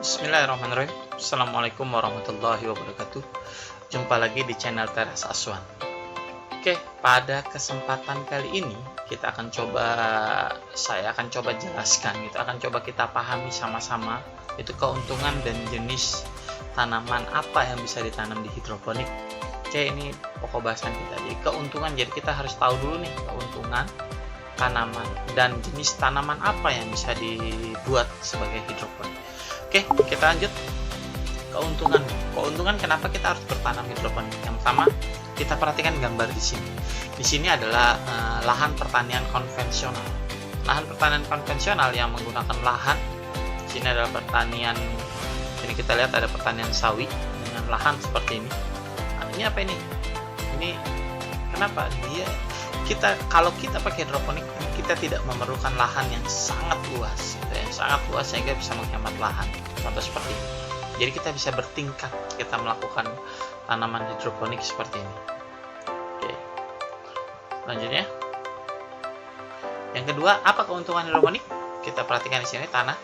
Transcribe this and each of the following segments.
Bismillahirrahmanirrahim. Assalamualaikum warahmatullahi wabarakatuh. Jumpa lagi di channel Teras Aswan. Oke, pada kesempatan kali ini saya akan coba jelaskan, akan coba kita pahami sama-sama itu keuntungan dan jenis tanaman apa yang bisa ditanam di hidroponik. Oke, ini pokok bahasan kita. Jadi keuntungan, jadi kita harus tahu dulu nih keuntungan tanaman dan jenis tanaman apa yang bisa dibuat sebagai hidroponik. Oke, kita lanjut. Keuntungan kenapa kita harus bertanam hidroponik? Yang pertama, kita perhatikan gambar di sini. Di sini adalah lahan pertanian konvensional. Lahan pertanian konvensional yang menggunakan lahan. Di sini adalah pertanian. Ini kita lihat ada pertanian sawi dengan lahan seperti ini. Nah, ini apa ini? Ini kenapa kalau kita pakai hidroponik, kita tidak memerlukan lahan yang sangat luas, sehingga bisa menghemat lahan. Contoh seperti ini. Jadi kita bisa bertingkat, kita melakukan tanaman hidroponik seperti ini. Oke. Selanjutnya, yang kedua, apa keuntungan hidroponik? Kita perhatikan di sini tanah.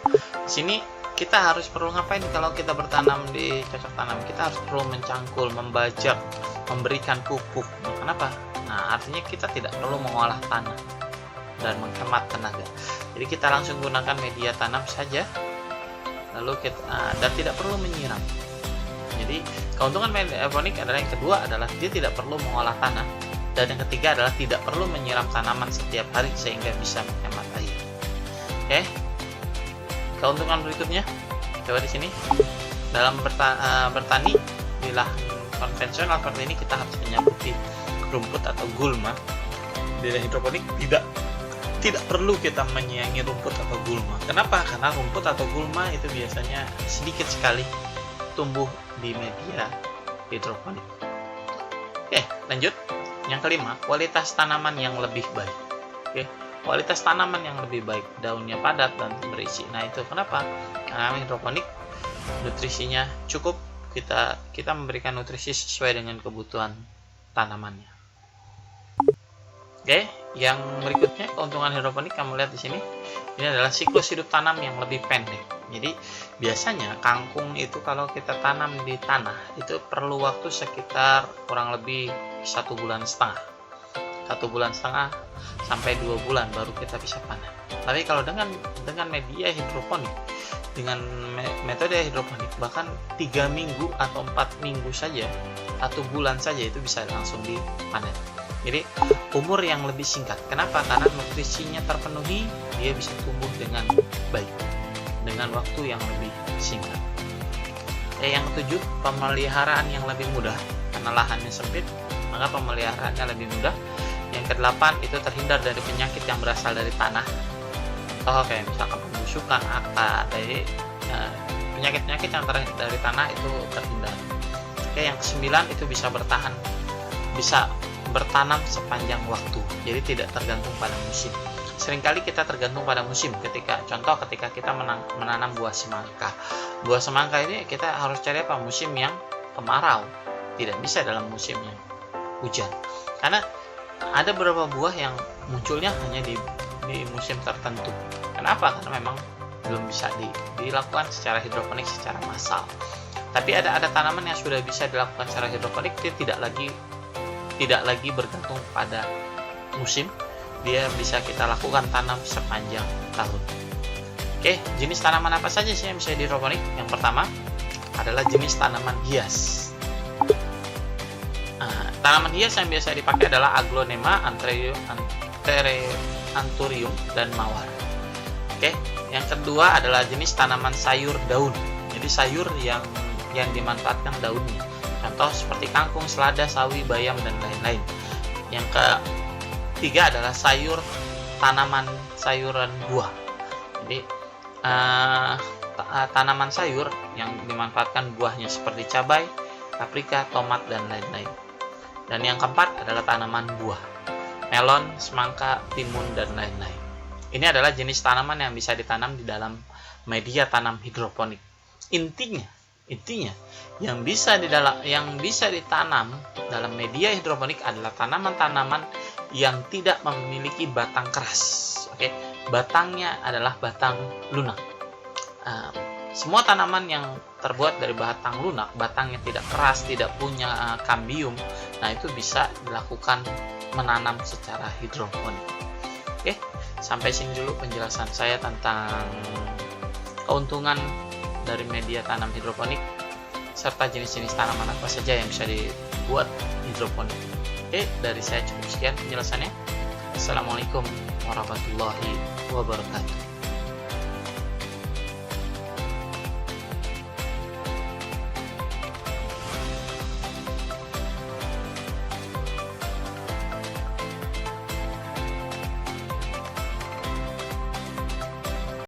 Di sini kita harus perlu ngapain kalau kita bertanam di cocok tanam? Kita harus perlu mencangkul, membajak, memberikan pupuk. Kenapa? Nah, artinya kita tidak perlu mengolah tanah dan menghemat tenaga. Jadi kita langsung gunakan media tanam saja, lalu dan tidak perlu menyiram. Jadi keuntungan hidroponik adalah yang kedua adalah dia tidak perlu mengolah tanah, dan yang ketiga adalah tidak perlu menyiram tanaman setiap hari sehingga bisa menghemat air. Oke. Keuntungan berikutnya, coba di sini dalam bertani di lahan konvensional seperti ini kita harus menyaputi rumput atau gulma. Di hidroponik tidak perlu kita menyayangi rumput atau gulma. Kenapa? Karena rumput atau gulma itu biasanya sedikit sekali tumbuh di media hidroponik. Oke, lanjut. Yang kelima, kualitas tanaman yang lebih baik. Oke, kualitas tanaman yang lebih baik, daunnya padat dan berisi. Nah, itu kenapa? Karena hidroponik nutrisinya cukup, kita memberikan nutrisi sesuai dengan kebutuhan tanamannya. Oke, yang berikutnya keuntungan hidroponik kamu lihat di sini. Ini adalah siklus hidup tanam yang lebih pendek. Jadi biasanya kangkung itu kalau kita tanam di tanah itu perlu waktu sekitar kurang lebih 1,5 bulan. 1,5 sampai 2 bulan baru kita bisa panen. Tapi kalau dengan media hidroponik, dengan metode hidroponik, bahkan 3 minggu atau 4 minggu saja, 1 bulan saja itu bisa langsung dipanen. Jadi umur yang lebih singkat. Kenapa? Karena nutrisinya terpenuhi, dia bisa tumbuh dengan baik dengan waktu yang lebih singkat. Yang ketujuh, pemeliharaan yang lebih mudah. Karena lahannya sempit, maka pemeliharaannya lebih mudah. Yang kedelapan, itu terhindar dari penyakit yang berasal dari tanah. Kayak misalkan pembusukan, akar, dari penyakit-penyakit yang dari tanah itu terhindar. Yang kesembilan, itu bisa bertanam sepanjang waktu, jadi tidak tergantung pada musim. Seringkali kita tergantung pada musim ketika kita menanam buah semangka. Buah semangka ini kita harus cari musim yang kemarau, tidak bisa dalam musim yang hujan. Karena ada beberapa buah yang munculnya hanya di musim tertentu. Kenapa? Karena memang belum bisa dilakukan secara hidroponik secara massal. Tapi ada tanaman yang sudah bisa dilakukan secara hidroponik, dia tidak lagi bergantung pada musim, dia bisa kita lakukan tanam sepanjang tahun. Oke, jenis tanaman apa saja sih yang bisa di hidroponik? Yang pertama adalah jenis tanaman hias. Tanaman hias yang biasa dipakai adalah aglonema, anthurium, dan mawar. Oke, yang kedua adalah jenis tanaman sayur daun. Jadi sayur yang dimanfaatkan daunnya. Contoh seperti kangkung, selada, sawi, bayam, dan lain-lain. Yang ketiga adalah sayuran buah. Jadi tanaman sayur yang dimanfaatkan buahnya seperti cabai, paprika, tomat, dan lain-lain. Dan yang keempat adalah tanaman buah, melon, semangka, timun, dan lain-lain. Ini adalah jenis tanaman yang bisa ditanam di dalam media tanam hidroponik. Intinya yang bisa ditanam dalam media hidroponik adalah tanaman-tanaman yang tidak memiliki batang keras. Batangnya adalah batang lunak. Semua tanaman yang terbuat dari batang lunak, batang yang tidak keras, tidak punya kambium, nah itu bisa dilakukan menanam secara hidroponik. Oke, sampai sini dulu penjelasan saya tentang keuntungan dari media tanam hidroponik serta jenis-jenis tanaman apa saja yang bisa dibuat hidroponik. Oke, dari saya cukup sekian penjelasannya. Assalamualaikum warahmatullahi wabarakatuh.